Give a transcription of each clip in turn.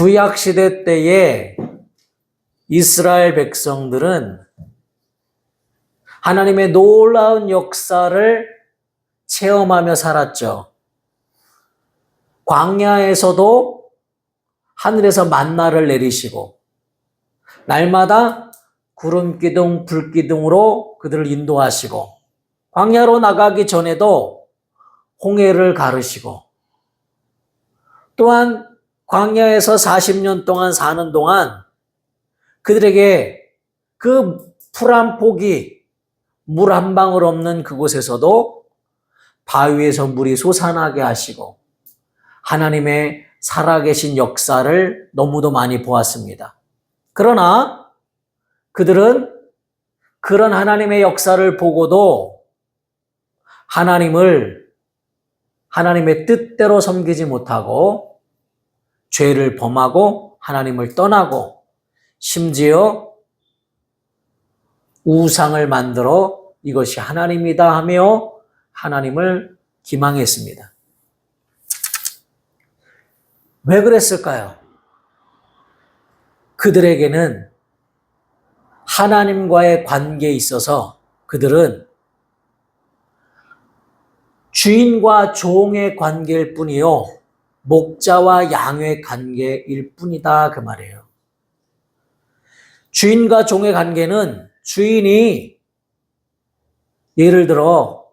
구약 시대 때에 이스라엘 백성들은 하나님의 놀라운 역사를 체험하며 살았죠. 광야에서도 하늘에서 만나를 내리시고 날마다 구름 기둥, 불 기둥으로 그들을 인도하시고 광야로 나가기 전에도 홍해를 가르시고 또한 광야에서 40년 동안 사는 동안 그들에게 그 풀 한 폭이 물 한 방울 없는 그곳에서도 바위에서 물이 솟아나게 하시고 하나님의 살아계신 역사를 너무도 많이 보았습니다. 그러나 그들은 그런 하나님의 역사를 보고도 하나님의 뜻대로 섬기지 못하고 죄를 범하고 하나님을 떠나고 심지어 우상을 만들어 이것이 하나님이다 하며 하나님을 기망했습니다. 왜 그랬을까요? 그들에게는 하나님과의 관계에 있어서 그들은 주인과 종의 관계일 뿐이요 목자와 양의 관계일 뿐이다 그 말이에요. 주인과 종의 관계는 주인이 예를 들어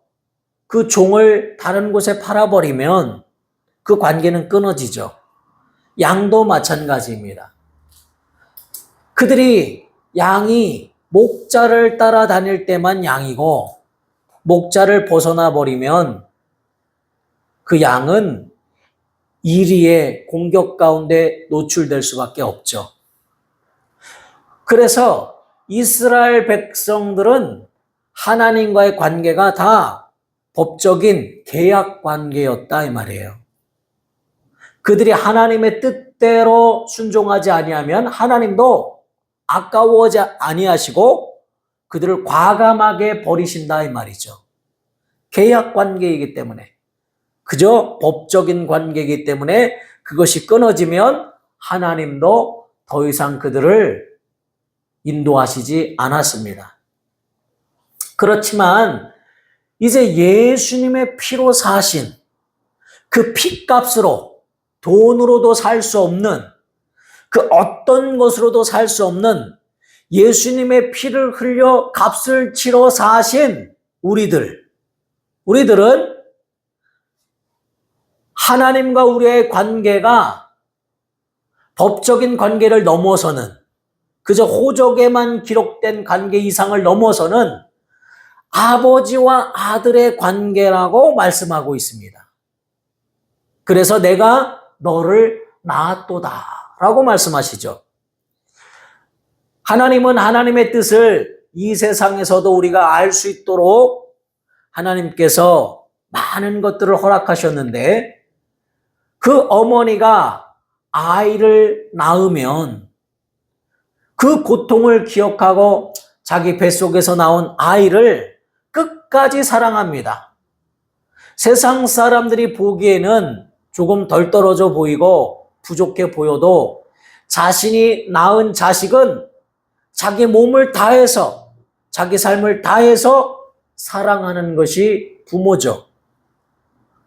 그 종을 다른 곳에 팔아버리면 그 관계는 끊어지죠. 양도 마찬가지입니다. 양이 목자를 따라다닐 때만 양이고 목자를 벗어나 버리면 그 양은 이리의 공격 가운데 노출될 수밖에 없죠. 그래서 이스라엘 백성들은 하나님과의 관계가 다 법적인 계약 관계였다 이 말이에요. 그들이 하나님의 뜻대로 순종하지 아니하면 하나님도 아까워하지 아니하시고 그들을 과감하게 버리신다 이 말이죠. 계약 관계이기 때문에 그저 법적인 관계이기 때문에 그것이 끊어지면 하나님도 더 이상 그들을 인도하시지 않았습니다. 그렇지만 이제 예수님의 피로 사신 그 피값으로 돈으로도 살 수 없는 그 어떤 것으로도 살 수 없는 예수님의 피를 흘려 값을 치러 사신 우리들은 하나님과 우리의 관계가 법적인 관계를 넘어서는 그저 호적에만 기록된 관계 이상을 넘어서는 아버지와 아들의 관계라고 말씀하고 있습니다. 그래서 내가 너를 낳았도다 라고 말씀하시죠. 하나님은 하나님의 뜻을 이 세상에서도 우리가 알 수 있도록 하나님께서 많은 것들을 허락하셨는데 그 어머니가 아이를 낳으면 그 고통을 기억하고 자기 뱃속에서 나온 아이를 끝까지 사랑합니다. 세상 사람들이 보기에는 조금 덜 떨어져 보이고 부족해 보여도 자신이 낳은 자식은 자기 몸을 다해서 자기 삶을 다해서 사랑하는 것이 부모죠.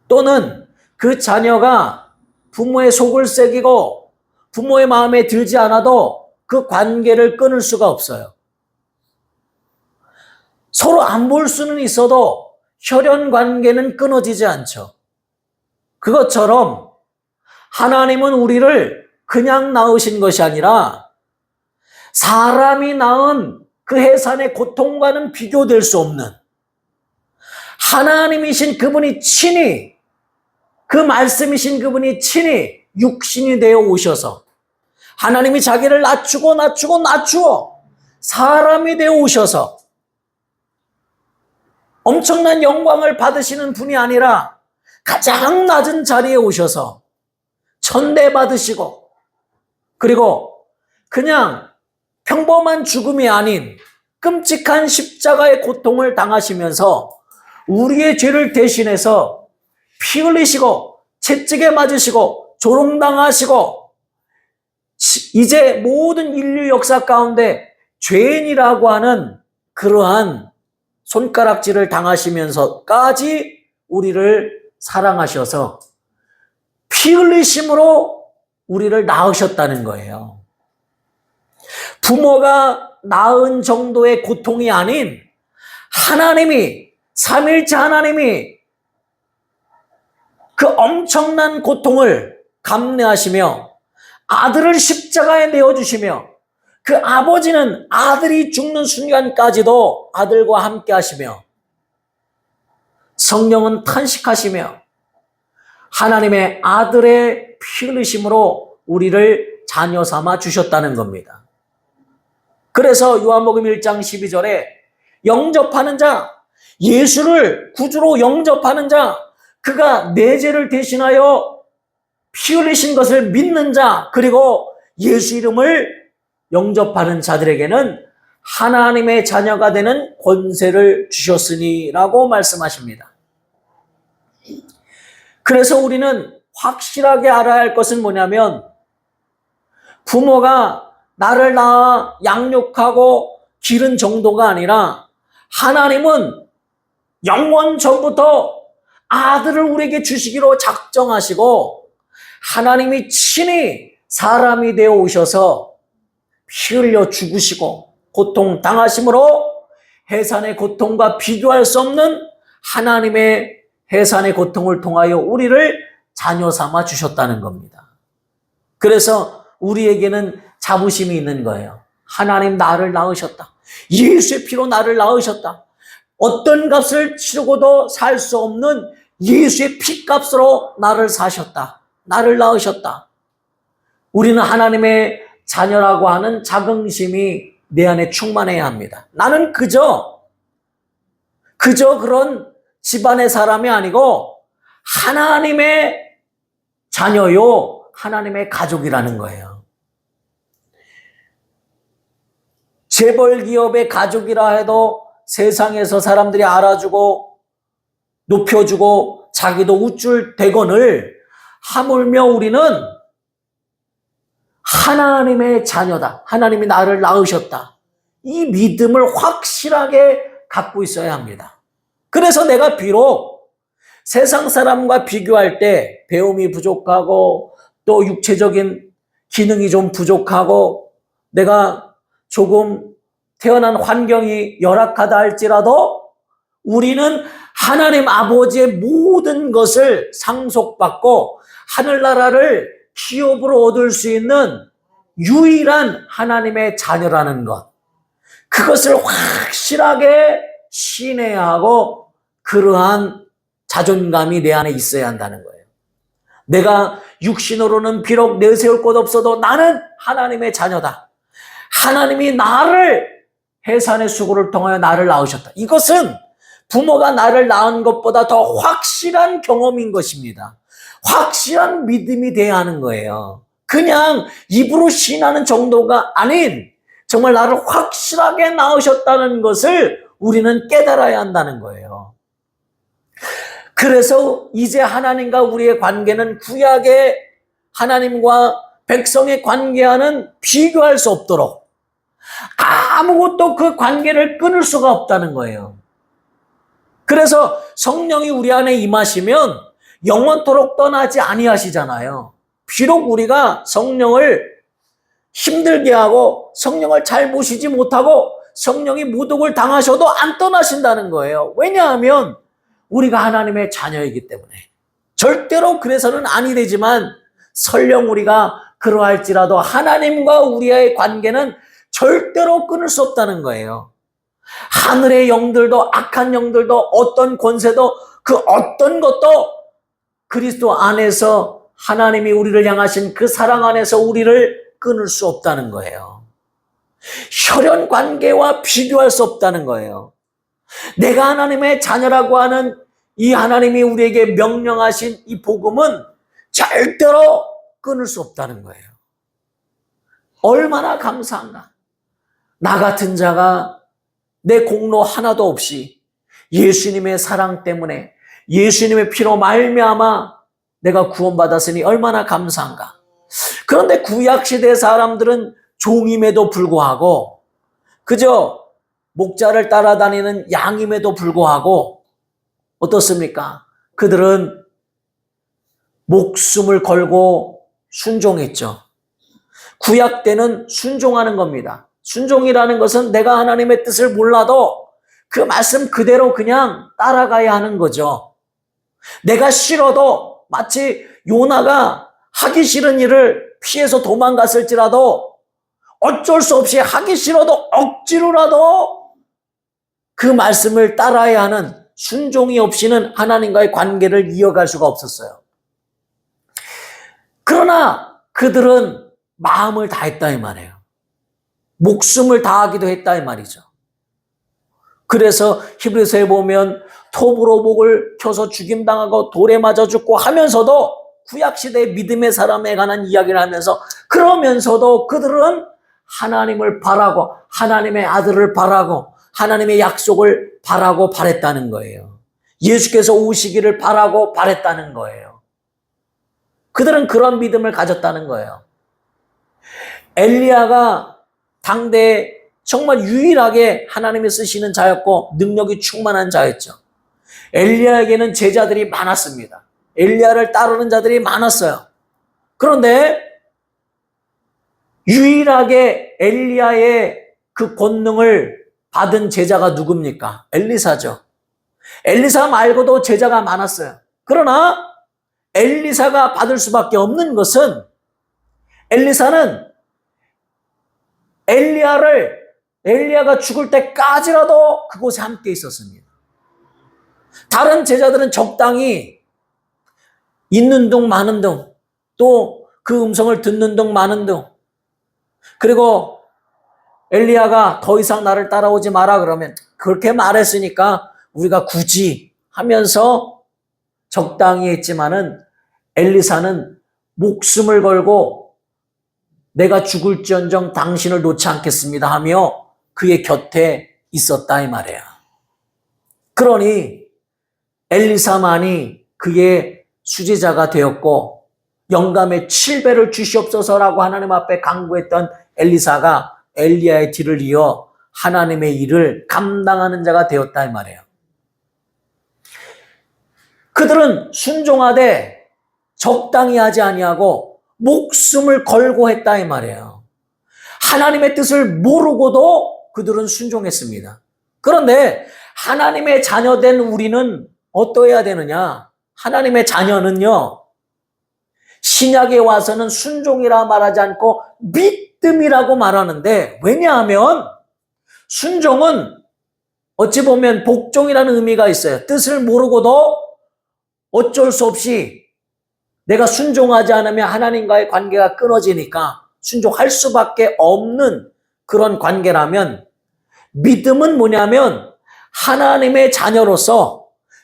또는 그 자녀가 부모의 속을 새기고 부모의 마음에 들지 않아도 그 관계를 끊을 수가 없어요. 서로 안 볼 수는 있어도 혈연 관계는 끊어지지 않죠. 그것처럼 하나님은 우리를 그냥 낳으신 것이 아니라 사람이 낳은 그 해산의 고통과는 비교될 수 없는 하나님이신 그분이 친히 그 말씀이신 그분이 친히 육신이 되어 오셔서 하나님이 자기를 낮추어 사람이 되어 오셔서 엄청난 영광을 받으시는 분이 아니라 가장 낮은 자리에 오셔서 천대 받으시고 그리고 그냥 평범한 죽음이 아닌 끔찍한 십자가의 고통을 당하시면서 우리의 죄를 대신해서 피 흘리시고 채찍에 맞으시고 조롱당하시고 이제 모든 인류 역사 가운데 죄인이라고 하는 그러한 손가락질을 당하시면서까지 우리를 사랑하셔서 피 흘리심으로 우리를 낳으셨다는 거예요. 부모가 낳은 정도의 고통이 아닌 하나님이, 삼위일체 하나님이 그 엄청난 고통을 감내하시며 아들을 십자가에 내어주시며 그 아버지는 아들이 죽는 순간까지도 아들과 함께 하시며 성령은 탄식하시며 하나님의 아들의 피 흘리심으로 우리를 자녀 삼아 주셨다는 겁니다. 그래서 요한복음 1장 12절에 영접하는 자, 예수를 구주로 영접하는 자, 그가 내 죄를 대신하여 피 흘리신 것을 믿는 자, 그리고 예수 이름을 영접하는 자들에게는 하나님의 자녀가 되는 권세를 주셨으니 라고 말씀하십니다. 그래서 우리는 확실하게 알아야 할 것은 뭐냐면 부모가 나를 낳아 양육하고 기른 정도가 아니라 하나님은 영원 전부터 아들을 우리에게 주시기로 작정하시고 하나님이 친히 사람이 되어 오셔서 피 흘려 죽으시고 고통 당하심으로 해산의 고통과 비교할 수 없는 하나님의 해산의 고통을 통하여 우리를 자녀 삼아 주셨다는 겁니다. 그래서 우리에게는 자부심이 있는 거예요. 하나님 나를 낳으셨다. 예수의 피로 나를 낳으셨다. 어떤 값을 치르고도 살 수 없는 예수의 피값으로 나를 사셨다. 나를 낳으셨다. 우리는 하나님의 자녀라고 하는 자긍심이 내 안에 충만해야 합니다. 나는 그저 그런 집안의 사람이 아니고 하나님의 자녀요, 하나님의 가족이라는 거예요. 재벌 기업의 가족이라 해도 세상에서 사람들이 알아주고 높여주고 자기도 우쭐대건을 하물며 우리는 하나님의 자녀다. 하나님이 나를 낳으셨다. 이 믿음을 확실하게 갖고 있어야 합니다. 그래서 내가 비록 세상 사람과 비교할 때 배움이 부족하고 또 육체적인 기능이 좀 부족하고 내가 조금 태어난 환경이 열악하다 할지라도 우리는 하나님 아버지의 모든 것을 상속받고 하늘나라를 기업으로 얻을 수 있는 유일한 하나님의 자녀라는 것. 그것을 확실하게 신뢰해야 하고 그러한 자존감이 내 안에 있어야 한다는 거예요. 내가 육신으로는 비록 내세울 곳 없어도 나는 하나님의 자녀다. 하나님이 나를 해산의 수고를 통하여 나를 낳으셨다. 이것은 부모가 나를 낳은 것보다 더 확실한 경험인 것입니다. 확실한 믿음이 돼야 하는 거예요. 그냥 입으로 신하는 정도가 아닌 정말 나를 확실하게 낳으셨다는 것을 우리는 깨달아야 한다는 거예요. 그래서 이제 하나님과 우리의 관계는 구약의 하나님과 백성의 관계와는 비교할 수 없도록 아무것도 그 관계를 끊을 수가 없다는 거예요. 그래서 성령이 우리 안에 임하시면 영원토록 떠나지 아니하시잖아요. 비록 우리가 성령을 힘들게 하고 성령을 잘 모시지 못하고 성령이 모독을 당하셔도 안 떠나신다는 거예요. 왜냐하면 우리가 하나님의 자녀이기 때문에. 절대로 그래서는 아니 되지만 설령 우리가 그러할지라도 하나님과 우리의 관계는 절대로 끊을 수 없다는 거예요. 하늘의 영들도 악한 영들도 어떤 권세도 그 어떤 것도 그리스도 안에서 하나님이 우리를 향하신 그 사랑 안에서 우리를 끊을 수 없다는 거예요. 혈연 관계와 비교할 수 없다는 거예요. 내가 하나님의 자녀라고 하는 이 하나님이 우리에게 명령하신 이 복음은 절대로 끊을 수 없다는 거예요. 얼마나 감사한가. 나 같은 자가 내 공로 하나도 없이 예수님의 사랑 때문에 예수님의 피로 말미암아 내가 구원받았으니 얼마나 감사한가. 그런데 구약시대 사람들은 종임에도 불구하고 그저 목자를 따라다니는 양임에도 불구하고 어떻습니까? 그들은 목숨을 걸고 순종했죠. 구약 때는 순종하는 겁니다. 순종이라는 것은 내가 하나님의 뜻을 몰라도 그 말씀 그대로 그냥 따라가야 하는 거죠. 내가 싫어도 마치 요나가 하기 싫은 일을 피해서 도망갔을지라도 어쩔 수 없이 하기 싫어도 억지로라도 그 말씀을 따라야 하는 순종이 없이는 하나님과의 관계를 이어갈 수가 없었어요. 그러나 그들은 마음을 다했다 이 말이에요. 목숨을 다하기도 했다 이 말이죠. 그래서 히브리서에 보면 톱으로 목을 켜서 죽임당하고 돌에 맞아 죽고 하면서도 구약시대의 믿음의 사람에 관한 이야기를 하면서 그러면서도 그들은 하나님을 바라고 하나님의 아들을 바라고 하나님의 약속을 바라고 바랬다는 거예요. 예수께서 오시기를 바라고 바랬다는 거예요. 그들은 그런 믿음을 가졌다는 거예요. 엘리야가 당대에 정말 유일하게 하나님이 쓰시는 자였고 능력이 충만한 자였죠. 엘리야에게는 제자들이 많았습니다. 엘리야를 따르는 자들이 많았어요. 그런데 유일하게 엘리야의 그 권능을 받은 제자가 누굽니까? 엘리사죠. 엘리사 말고도 제자가 많았어요. 그러나 엘리사가 받을 수밖에 없는 것은 엘리사는 엘리야가 죽을 때까지라도 그곳에 함께 있었습니다. 다른 제자들은 적당히 있는 둥 마는 둥, 또 그 음성을 듣는 둥 마는 둥, 그리고 엘리야가 더 이상 나를 따라오지 마라 그러면 그렇게 말했으니까 우리가 굳이 하면서 적당히 했지만은 엘리사는 목숨을 걸고 내가 죽을지언정 당신을 놓지 않겠습니다 하며 그의 곁에 있었다 이 말이에요. 그러니 엘리사만이 그의 수제자가 되었고 영감의 7배를 주시옵소서라고 하나님 앞에 간구했던 엘리사가 엘리야의 뒤를 이어 하나님의 일을 감당하는 자가 되었다 이 말이에요. 그들은 순종하되 적당히 하지 아니하고 목숨을 걸고 했다 이 말이에요. 하나님의 뜻을 모르고도 그들은 순종했습니다. 그런데 하나님의 자녀된 우리는 어떠해야 되느냐? 하나님의 자녀는요, 신약에 와서는 순종이라 말하지 않고 믿음이라고 말하는데, 왜냐하면 순종은 어찌 보면 복종이라는 의미가 있어요. 뜻을 모르고도 어쩔 수 없이 내가 순종하지 않으면 하나님과의 관계가 끊어지니까 순종할 수밖에 없는 그런 관계라면, 믿음은 뭐냐면 하나님의 자녀로서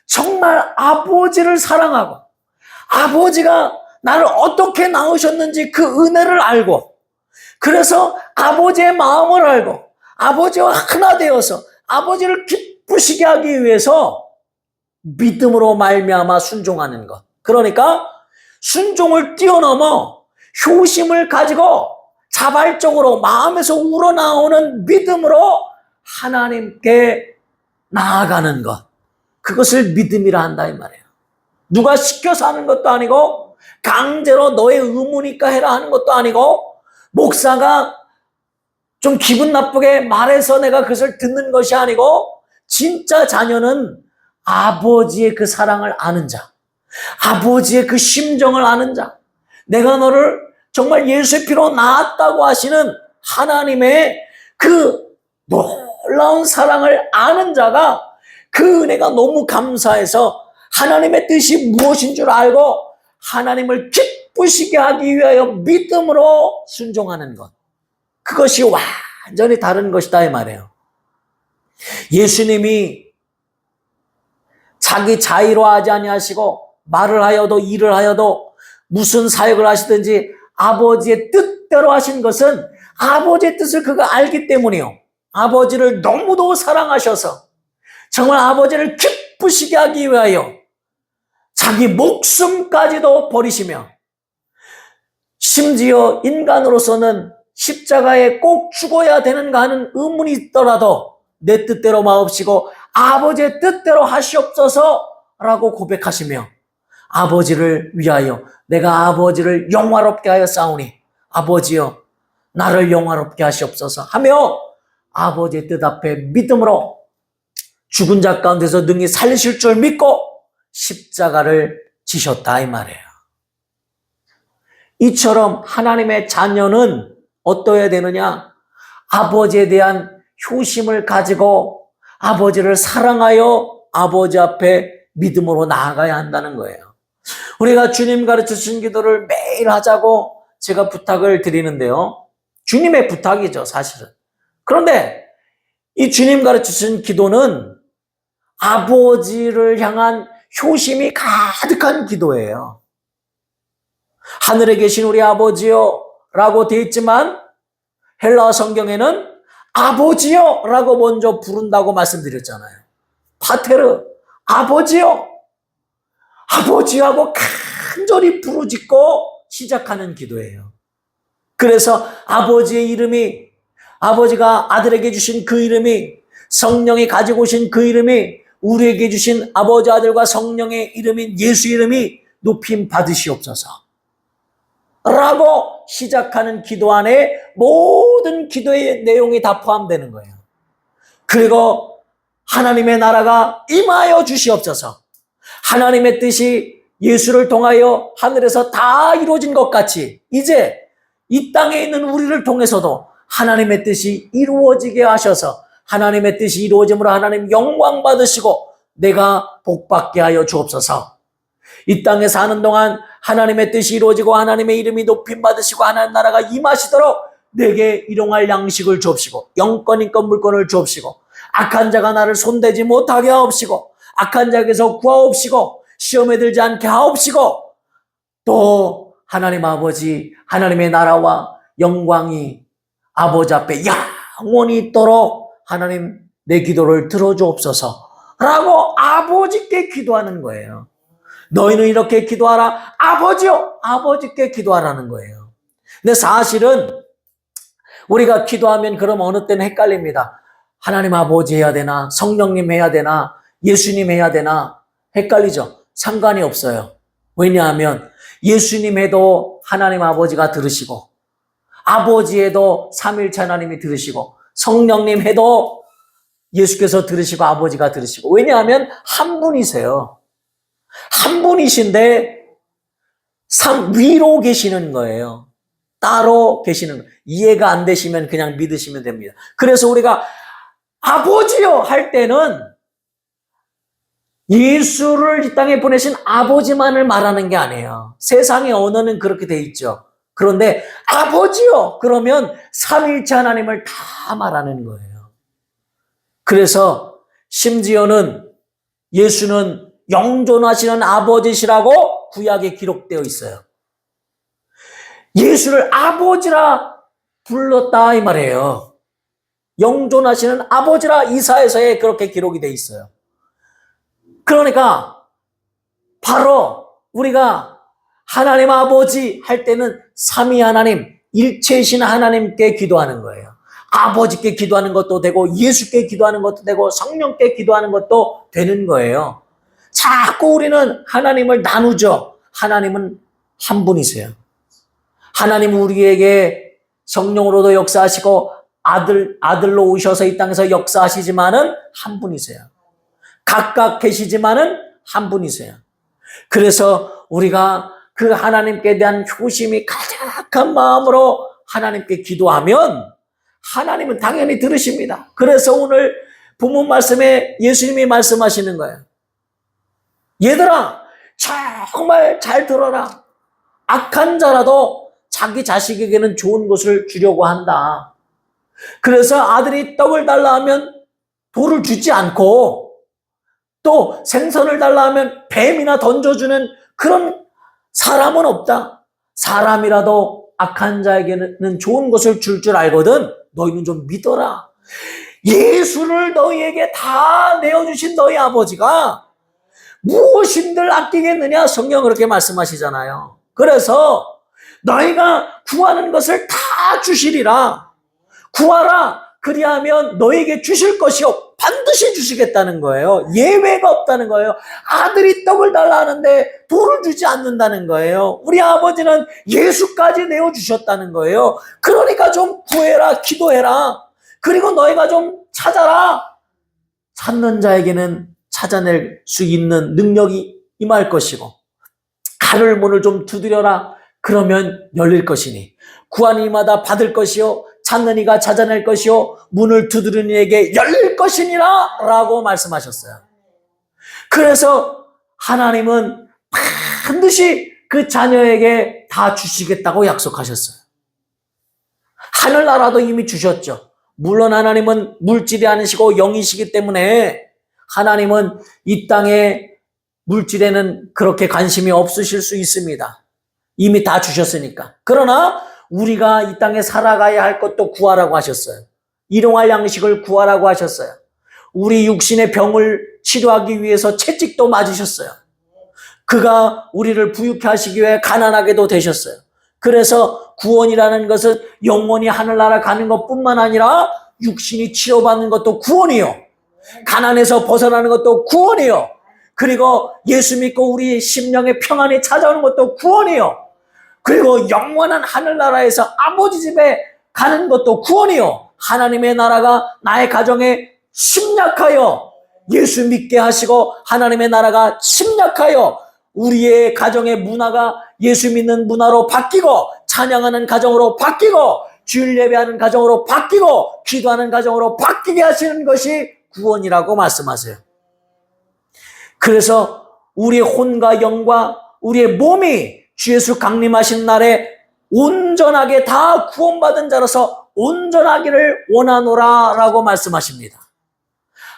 정말 아버지를 사랑하고 아버지가 나를 어떻게 낳으셨는지 그 은혜를 알고, 그래서 아버지의 마음을 알고 아버지와 하나 되어서 아버지를 기쁘시게 하기 위해서 믿음으로 말미암아 순종하는 것. 그러니까 순종을 뛰어넘어 효심을 가지고 자발적으로 마음에서 우러나오는 믿음으로 하나님께 나아가는 것. 그것을 믿음이라 한다 이 말이에요. 누가 시켜서 하는 것도 아니고 강제로 너의 의무니까 해라 하는 것도 아니고 목사가 좀 기분 나쁘게 말해서 내가 그것을 듣는 것이 아니고 진짜 자녀는 아버지의 그 사랑을 아는 자, 아버지의 그 심정을 아는 자, 내가 너를 정말 예수의 피로 낳았다고 하시는 하나님의 그 놀라운 사랑을 아는 자가 그 은혜가 너무 감사해서 하나님의 뜻이 무엇인 줄 알고 하나님을 기쁘시게 하기 위하여 믿음으로 순종하는 것. 그것이 완전히 다른 것이다 이 말이에요. 예수님이 자기 자의로 하지 아니하시고 말을 하여도 일을 하여도 무슨 사역을 하시든지 아버지의 뜻대로 하신 것은 아버지의 뜻을 그가 알기 때문이요. 아버지를 너무도 사랑하셔서 정말 아버지를 기쁘시게 하기 위하여 자기 목숨까지도 버리시며 심지어 인간으로서는 십자가에 꼭 죽어야 되는가 하는 의문이 있더라도 내 뜻대로 마옵시고 아버지의 뜻대로 하시옵소서라고 고백하시며 아버지를 위하여 내가 아버지를 영화롭게 하여 싸우니 아버지여 나를 영화롭게 하시옵소서 하며 아버지의 뜻 앞에 믿음으로 죽은 자 가운데서 능히 살리실 줄 믿고 십자가를 지셨다 이 말이에요. 이처럼 하나님의 자녀는 어떠해야 되느냐? 아버지에 대한 효심을 가지고 아버지를 사랑하여 아버지 앞에 믿음으로 나아가야 한다는 거예요. 우리가 주님 가르쳐주신 기도를 매일 하자고 제가 부탁을 드리는데요. 주님의 부탁이죠, 사실은. 그런데 이 주님 가르쳐주신 기도는 아버지를 향한 효심이 가득한 기도예요. 하늘에 계신 우리 아버지요 라고 되어 있지만 헬라어 성경에는 아버지요 라고 먼저 부른다고 말씀드렸잖아요. 파테르, 아버지요. 아버지하고 간절히 부르짖고 시작하는 기도예요. 그래서 아버지의 이름이, 아버지가 아들에게 주신 그 이름이, 성령이 가지고 오신 그 이름이, 우리에게 주신 아버지 아들과 성령의 이름인 예수 이름이 높임 받으시옵소서 라고 시작하는 기도 안에 모든 기도의 내용이 다 포함되는 거예요. 그리고 하나님의 나라가 임하여 주시옵소서. 하나님의 뜻이 예수를 통하여 하늘에서 다 이루어진 것 같이 이제 이 땅에 있는 우리를 통해서도 하나님의 뜻이 이루어지게 하셔서 하나님의 뜻이 이루어짐으로 하나님 영광 받으시고 내가 복받게 하여 주옵소서. 이 땅에 사는 동안 하나님의 뜻이 이루어지고 하나님의 이름이 높임 받으시고 하나님 나라가 임하시도록 내게 일용할 양식을 주옵시고 영권인권 물권을 주옵시고 악한 자가 나를 손대지 못하게 하옵시고 악한 자에게서 구하옵시고 시험에 들지 않게 하옵시고 또 하나님 아버지 하나님의 나라와 영광이 아버지 앞에 영원히 있도록 하나님 내 기도를 들어주옵소서 라고 아버지께 기도하는 거예요. 너희는 이렇게 기도하라. 아버지요, 아버지께 기도하라는 거예요. 근데 사실은 우리가 기도하면 그럼 어느 때는 헷갈립니다. 하나님 아버지 해야 되나? 성령님 해야 되나? 예수님 해야 되나? 헷갈리죠? 상관이 없어요. 왜냐하면 예수님 해도 하나님 아버지가 들으시고 아버지 해도 삼위일체 하나님이 들으시고 성령님 해도 예수께서 들으시고 아버지가 들으시고 왜냐하면 한 분이세요. 한 분이신데 위로 계시는 거예요. 따로 계시는 거예요. 이해가 안 되시면 그냥 믿으시면 됩니다. 그래서 우리가 아버지요 할 때는 예수를 이 땅에 보내신 아버지만을 말하는 게 아니에요. 세상의 언어는 그렇게 돼 있죠. 그런데 아버지요 그러면 삼위일체 하나님을 다 말하는 거예요. 그래서 심지어는 예수는 영존하시는 아버지시라고 구약에 기록되어 있어요. 예수를 아버지라 불렀다 이 말이에요. 영존하시는 아버지라 이사야서에 그렇게 기록이 되어 있어요. 그러니까 바로 우리가 하나님 아버지 할 때는 삼위 하나님, 일체이신 하나님께 기도하는 거예요. 아버지께 기도하는 것도 되고 예수께 기도하는 것도 되고 성령께 기도하는 것도 되는 거예요. 자꾸 우리는 하나님을 나누죠. 하나님은 한 분이세요. 하나님은 우리에게 성령으로도 역사하시고 아들로 오셔서 이 땅에서 역사하시지만은 한 분이세요. 각각 계시지만은 한 분이세요. 그래서 우리가 그 하나님께 대한 효심이 가득한 마음으로 하나님께 기도하면 하나님은 당연히 들으십니다. 그래서 오늘 본문 말씀에 예수님이 말씀하시는 거예요. 얘들아, 정말 잘 들어라. 악한 자라도 자기 자식에게는 좋은 것을 주려고 한다. 그래서 아들이 떡을 달라 하면 돌을 주지 않고 또 생선을 달라 하면 뱀이나 던져주는 그런 사람은 없다. 사람이라도 악한 자에게는 좋은 것을 줄 알거든. 너희는 좀 믿어라. 예수를 너희에게 다 내어주신 너희 아버지가 무엇인들 아끼겠느냐? 성경 그렇게 말씀하시잖아요. 그래서 너희가 구하는 것을 다 주시리라. 구하라. 그리하면 너에게 주실 것이요 반드시 주시겠다는 거예요. 예외가 없다는 거예요. 아들이 떡을 달라 하는데 돌을 주지 않는다는 거예요. 우리 아버지는 예수까지 내어주셨다는 거예요. 그러니까 좀 구해라, 기도해라. 그리고 너희가 좀 찾아라. 찾는 자에게는 찾아낼 수 있는 능력이 임할 것이고, 하늘 문을 좀 두드려라. 그러면 열릴 것이니, 구하는 이마다 받을 것이요 찾는 이가 찾아낼 것이요 문을 두드리는 이에게 열릴 것이니라 라고 말씀하셨어요. 그래서 하나님은 반드시 그 자녀에게 다 주시겠다고 약속하셨어요. 하늘나라도 이미 주셨죠. 물론 하나님은 물질이 아니시고 영이시기 때문에 하나님은 이 땅의 물질에는 그렇게 관심이 없으실 수 있습니다. 이미 다 주셨으니까. 그러나 우리가 이 땅에 살아가야 할 것도 구하라고 하셨어요. 일용할 양식을 구하라고 하셨어요. 우리 육신의 병을 치료하기 위해서 채찍도 맞으셨어요. 그가 우리를 부유케 하시기 위해 가난하게도 되셨어요. 그래서 구원이라는 것은 영원히 하늘나라 가는 것뿐만 아니라 육신이 치료받는 것도 구원이요, 가난에서 벗어나는 것도 구원이요, 그리고 예수 믿고 우리 심령의 평안이 찾아오는 것도 구원이요, 그리고 영원한 하늘나라에서 아버지 집에 가는 것도 구원이요, 하나님의 나라가 나의 가정에 침략하여 예수 믿게 하시고 하나님의 나라가 침략하여 우리의 가정의 문화가 예수 믿는 문화로 바뀌고 찬양하는 가정으로 바뀌고 주일 예배하는 가정으로 바뀌고 기도하는 가정으로 바뀌게 하시는 것이 구원이라고 말씀하세요. 그래서 우리의 혼과 영과 우리의 몸이 주 예수 강림하신 날에 온전하게 다 구원받은 자로서 온전하기를 원하노라 라고 말씀하십니다.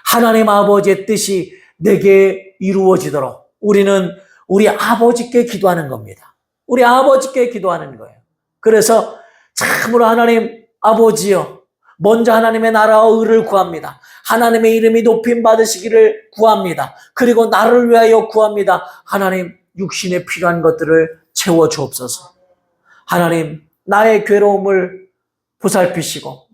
하나님 아버지의 뜻이 내게 이루어지도록 우리는 우리 아버지께 기도하는 겁니다. 우리 아버지께 기도하는 거예요. 그래서 참으로 하나님 아버지여, 먼저 하나님의 나라와 의를 구합니다. 하나님의 이름이 높임 받으시기를 구합니다. 그리고 나를 위하여 구합니다. 하나님, 육신에 필요한 것들을 채워 주옵소서. 하나님, 나의 괴로움을 보살피시고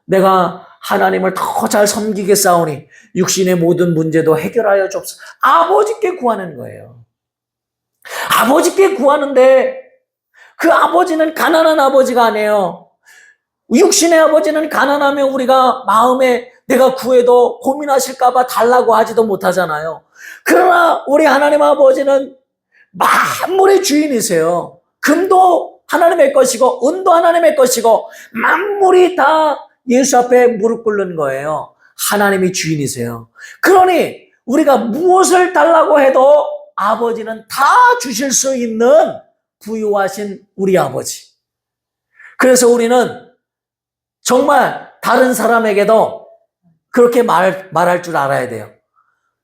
내가 하나님을 더 잘 섬기겠사오니 육신의 모든 문제도 해결하여 주옵소서. 아버지께 구하는 거예요. 아버지께 구하는데 그 아버지는 가난한 아버지가 아니에요. 육신의 아버지는 가난하면 우리가 마음에 내가 구해도 고민하실까 봐 달라고 하지도 못하잖아요. 그러나 우리 하나님 아버지는 만물의 주인이세요. 금도 하나님의 것이고 은도 하나님의 것이고 만물이 다 예수 앞에 무릎 꿇는 거예요. 하나님이 주인이세요. 그러니 우리가 무엇을 달라고 해도 아버지는 다 주실 수 있는 부유하신 우리 아버지. 그래서 우리는 정말 다른 사람에게도 그렇게 말할 줄 알아야 돼요.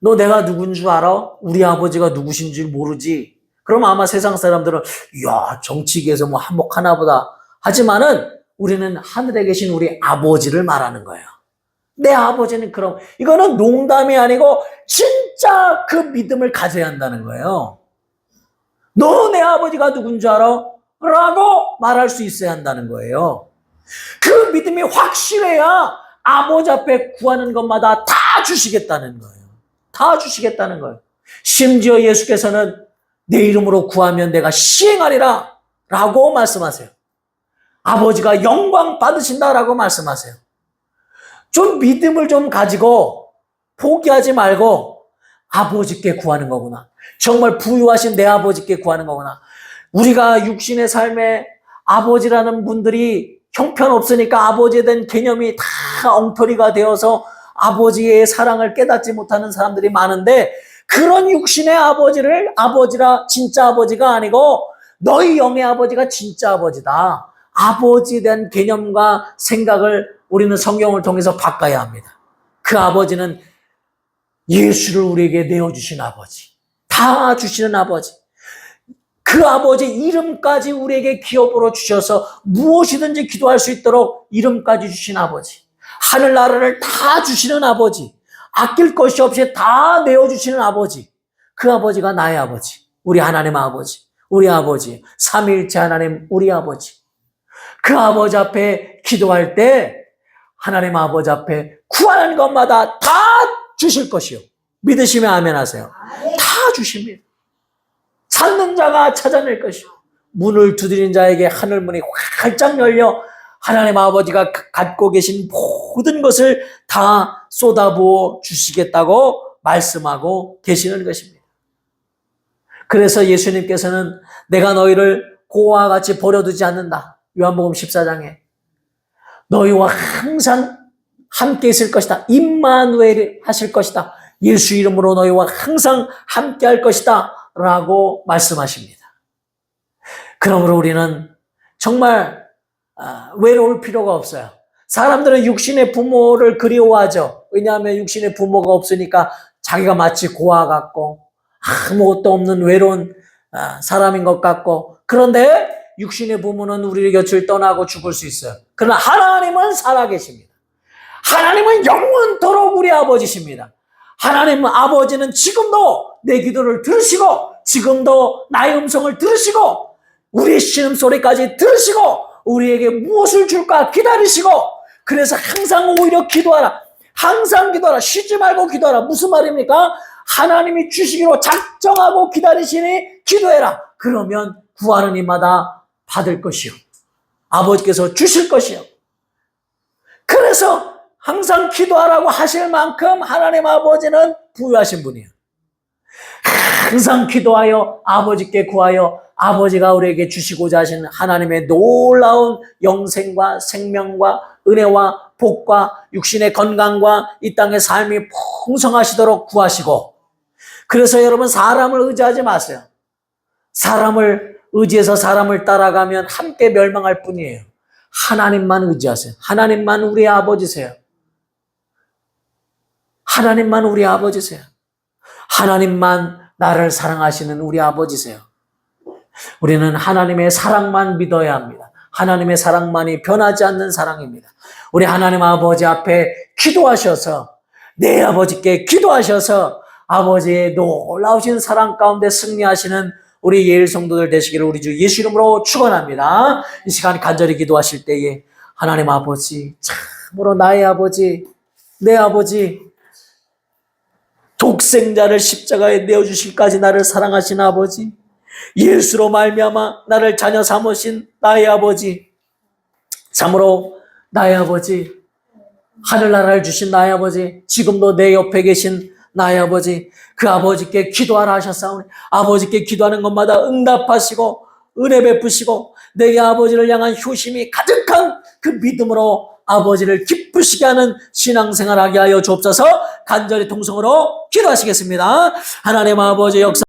너 내가 누군 줄 알아? 우리 아버지가 누구신 줄 모르지? 그럼 아마 세상 사람들은 이야, 정치계에서 뭐 한몫하나 보다 하지만은 우리는 하늘에 계신 우리 아버지를 말하는 거예요. 내 아버지는 그럼 이거는 농담이 아니고 진짜 그 믿음을 가져야 한다는 거예요. 너 내 아버지가 누군 줄 알아? 라고 말할 수 있어야 한다는 거예요. 그 믿음이 확실해야 아버지 앞에 구하는 것마다 다 주시겠다는 거예요. 다 주시겠다는 거예요. 심지어 예수께서는 내 이름으로 구하면 내가 시행하리라 라고 말씀하세요. 아버지가 영광 받으신다라고 말씀하세요. 좀 믿음을 좀 가지고 포기하지 말고 아버지께 구하는 거구나. 정말 부유하신 내 아버지께 구하는 거구나. 우리가 육신의 삶에 아버지라는 분들이 형편없으니까 아버지에 대한 개념이 다 엉터리가 되어서 아버지의 사랑을 깨닫지 못하는 사람들이 많은데, 그런 육신의 아버지를 아버지라 진짜 아버지가 아니고 너희 영의 아버지가 진짜 아버지다. 아버지에 대한 개념과 생각을 우리는 성경을 통해서 바꿔야 합니다. 그 아버지는 예수를 우리에게 내어주신 아버지, 다 주시는 아버지, 그 아버지 이름까지 우리에게 기업으로 주셔서 무엇이든지 기도할 수 있도록 이름까지 주신 아버지, 하늘나라를 다 주시는 아버지, 아낄 것이 없이 다 내어주시는 아버지, 그 아버지가 나의 아버지, 우리 하나님 아버지, 우리 아버지, 삼위일체 하나님 우리 아버지. 그 아버지 앞에 기도할 때 하나님 아버지 앞에 구하는 것마다 다 주실 것이요. 믿으시면 아멘 하세요. 다 주십니다. 찾는 자가 찾아낼 것이요. 문을 두드린 자에게 하늘문이 활짝 열려 하나님 아버지가 갖고 계신 모든 것을 다 쏟아부어 주시겠다고 말씀하고 계시는 것입니다. 그래서 예수님께서는 내가 너희를 고와 같이 버려두지 않는다. 요한복음 14장에 너희와 항상 함께 있을 것이다. 임마누엘 하실 것이다. 예수 이름으로 너희와 항상 함께 할 것이다. 라고 말씀하십니다. 그러므로 우리는 정말 외로울 필요가 없어요. 사람들은 육신의 부모를 그리워하죠. 왜냐하면 육신의 부모가 없으니까 자기가 마치 고아 같고 아무것도 없는 외로운 사람인 것 같고, 그런데 육신의 부모는 우리 곁을 떠나고 죽을 수 있어요. 그러나 하나님은 살아계십니다. 하나님은 영원토록 우리 아버지십니다. 하나님 아버지는 지금도 내 기도를 들으시고 지금도 나의 음성을 들으시고 우리의 신음소리까지 들으시고 우리에게 무엇을 줄까 기다리시고, 그래서 항상 오히려 기도하라. 항상 기도하라. 쉬지 말고 기도하라. 무슨 말입니까? 하나님이 주시기로 작정하고 기다리시니 기도해라. 그러면 구하는 이마다 받을 것이요. 아버지께서 주실 것이요. 그래서 항상 기도하라고 하실 만큼 하나님 아버지는 부유하신 분이에요. 항상 기도하여 아버지께 구하여 아버지가 우리에게 주시고자 하신 하나님의 놀라운 영생과 생명과 은혜와 복과 육신의 건강과 이 땅의 삶이 풍성하시도록 구하시고, 그래서 여러분 사람을 의지하지 마세요. 사람을 의지해서 사람을 따라가면 함께 멸망할 뿐이에요. 하나님만 의지하세요. 하나님만 우리 아버지세요. 하나님만 우리 아버지세요. 하나님만 나를 사랑하시는 우리 아버지세요. 우리는 하나님의 사랑만 믿어야 합니다. 하나님의 사랑만이 변하지 않는 사랑입니다. 우리 하나님 아버지 앞에 기도하셔서, 내 아버지께 기도하셔서 아버지의 놀라우신 사랑 가운데 승리하시는 우리 예일 성도들 되시기를 우리 주 예수 이름으로 축원합니다. 이 시간 간절히 기도하실 때에 하나님 아버지, 참으로 나의 아버지, 내 아버지, 독생자를 십자가에 내어주실까지 나를 사랑하신 아버지, 예수로 말미암아 나를 자녀 삼으신 나의 아버지, 참으로 나의 아버지, 하늘나라를 주신 나의 아버지, 지금도 내 옆에 계신 나의 아버지, 그 아버지께 기도하라 하셨사오니 아버지께 기도하는 것마다 응답하시고 은혜 베푸시고 내게 아버지를 향한 효심이 가득한 그 믿음으로 아버지를 기쁘시게 하는 신앙생활하게 하여 주옵소서. 간절히 통성으로 기도하시겠습니다. 하나님 아버지 역사